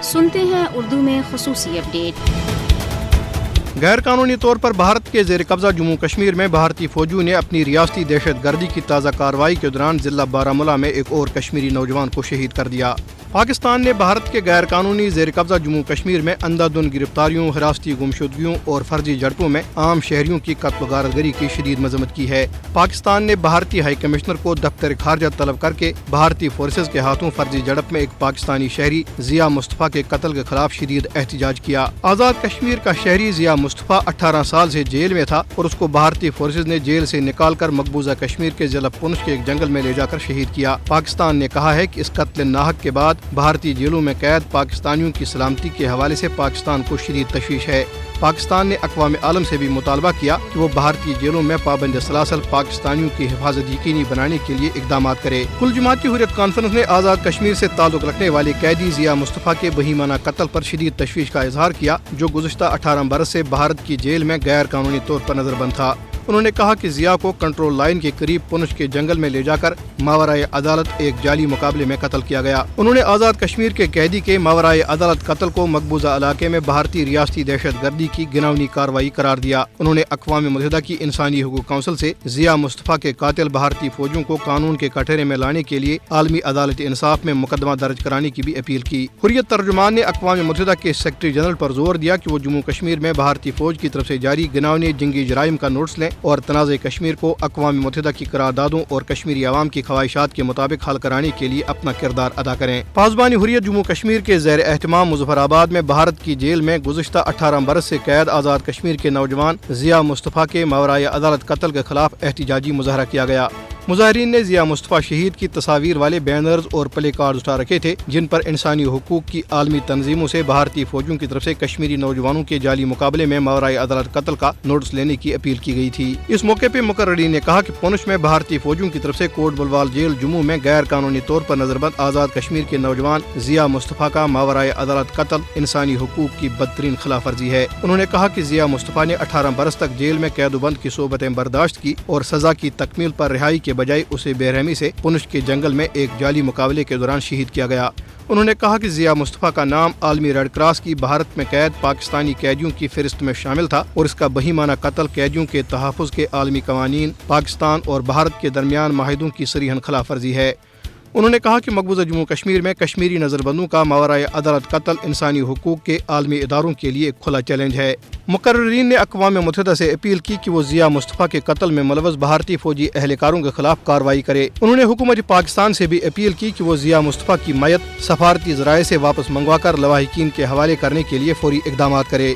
سنتے ہیں اردو میں خصوصی اپڈیٹ۔ غیر قانونی طور پر بھارت کے زیر قبضہ جموں کشمیر میں بھارتی فوجیوں نے اپنی ریاستی دہشت گردی کی تازہ کارروائی کے دوران ضلع بارامولہ میں ایک اور کشمیری نوجوان کو شہید کر دیا۔ پاکستان نے بھارت کے غیر قانونی زیر قبضہ جموں کشمیر میں اندھا دھند گرفتاریوں، حراستی گمشدگیوں اور فرضی جھڑپوں میں عام شہریوں کی قتل و غارت گری کی شدید مذمت کی ہے۔ پاکستان نے بھارتی ہائی کمشنر کو دفتر خارجہ طلب کر کے بھارتی فورسز کے ہاتھوں فرضی جھڑپ میں ایک پاکستانی شہری ضیاء مصطفیٰ کے قتل کے خلاف شدید احتجاج کیا۔ آزاد کشمیر کا شہری ضیاء مصطفیٰ 18 سال سے جیل میں تھا اور اس کو بھارتی فورسز نے جیل سے نکال کر مقبوضہ کشمیر کے ضلع پونچھ کے ایک جنگل میں لے جا کر شہید کیا۔ پاکستان نے کہا ہے کہ اس قتل ناحق کے بعد بھارتی جیلوں میں قید پاکستانیوں کی سلامتی کے حوالے سے پاکستان کو شدید تشویش ہے۔ پاکستان نے اقوام عالم سے بھی مطالبہ کیا کہ وہ بھارتی جیلوں میں پابند سلاسل پاکستانیوں کی حفاظت یقینی بنانے کے لیے اقدامات کرے۔ کل جماعتی حریت کانفرنس نے آزاد کشمیر سے تعلق رکھنے والے قیدی ضیاء مصطفیٰ کے بہیمانہ قتل پر شدید تشویش کا اظہار کیا، جو گزشتہ 18 برس سے بھارت کی جیل میں غیر قانونی طور پر نظر بند تھا۔ انہوں نے کہا کہ ضیاء کو کنٹرول لائن کے قریب پونچھ کے جنگل میں لے جا کر ماورائے عدالت ایک جعلی مقابلے میں قتل کیا گیا۔ انہوں نے آزاد کشمیر کے قیدی کے ماورائے عدالت قتل کو مقبوضہ علاقے میں بھارتی ریاستی دہشت گردی کی گھناؤنی کارروائی قرار دیا۔ انہوں نے اقوام متحدہ کی انسانی حقوق کونسل سے ضیاء مصطفیٰ کے قاتل بھارتی فوجیوں کو قانون کے کٹہرے میں لانے کے لیے عالمی عدالت انصاف میں مقدمہ درج کرانے کی بھی اپیل کی۔ حریت ترجمان نے اقوام متحدہ کے سیکرٹری جنرل پر زور دیا کہ وہ جموں کشمیر میں بھارتی فوج کی طرف سے جاری گھناؤنے جنگی جرائم کا نوٹس لیں اور تنازع کشمیر کو اقوام متحدہ کی قراردادوں اور کشمیری عوام کی خواہشات کے مطابق حل کرانے کے لیے اپنا کردار ادا کریں۔ پاسبانی حریت جموں کشمیر کے زیر اہتمام مظفر آباد میں بھارت کی جیل میں گزشتہ 18 برس سے قید آزاد کشمیر کے نوجوان ضیاء مصطفیٰ کے ماورائے عدالت قتل کے خلاف احتجاجی مظاہرہ کیا گیا۔ مظاہرین نے ضیاء مصطفیٰ شہید کی تصاویر والے بینرز اور پلے کارڈز اٹھا رکھے تھے، جن پر انسانی حقوق کی عالمی تنظیموں سے بھارتی فوجیوں کی طرف سے کشمیری نوجوانوں کے جعلی مقابلے میں ماورائے عدالت قتل کا نوٹس لینے کی اپیل کی گئی تھی۔ اس موقع پہ مقررین نے کہا کہ پونچھ میں بھارتی فوجیوں کی طرف سے کوٹ بلوال جیل جموں میں غیر قانونی طور پر نظر بند آزاد کشمیر کے نوجوان ضیاء مصطفیٰ کا ماورائے عدالت قتل انسانی حقوق کی بدترین خلاف ورزی ہے۔ انہوں نے کہا کہ ضیاء مصطفیٰ نے 18 برس تک جیل میں قید و بند کی صحبتیں برداشت کی اور سزا کی تکمیل پر رہائی کے بجائے اسے بےرحمی سے پونچھ کے جنگل میں ایک جعلی مقابلے کے دوران شہید کیا گیا۔ انہوں نے کہا کہ ضیاء مصطفیٰ کا نام عالمی ریڈ کراس کی بھارت میں قید پاکستانی قیدیوں کی فہرست میں شامل تھا اور اس کا بہیمانہ قتل قیدیوں کے تحفظ کے عالمی قوانین، پاکستان اور بھارت کے درمیان معاہدوں کی صریحاً خلاف ورزی ہے۔ انہوں نے کہا کہ مقبوضہ جموں کشمیر میں کشمیری نظر بندوں کا ماورائے عدالت قتل انسانی حقوق کے عالمی اداروں کے لیے ایک کھلا چیلنج ہے۔ مقررین نے اقوام متحدہ سے اپیل کی کہ وہ ضیاء مصطفیٰ کے قتل میں ملوث بھارتی فوجی اہلکاروں کے خلاف کارروائی کرے۔ انہوں نے حکومت پاکستان سے بھی اپیل کی کہ وہ ضیاء مصطفیٰ کی میت سفارتی ذرائع سے واپس منگوا کر لواحقین کے حوالے کرنے کے لیے فوری اقدامات کرے۔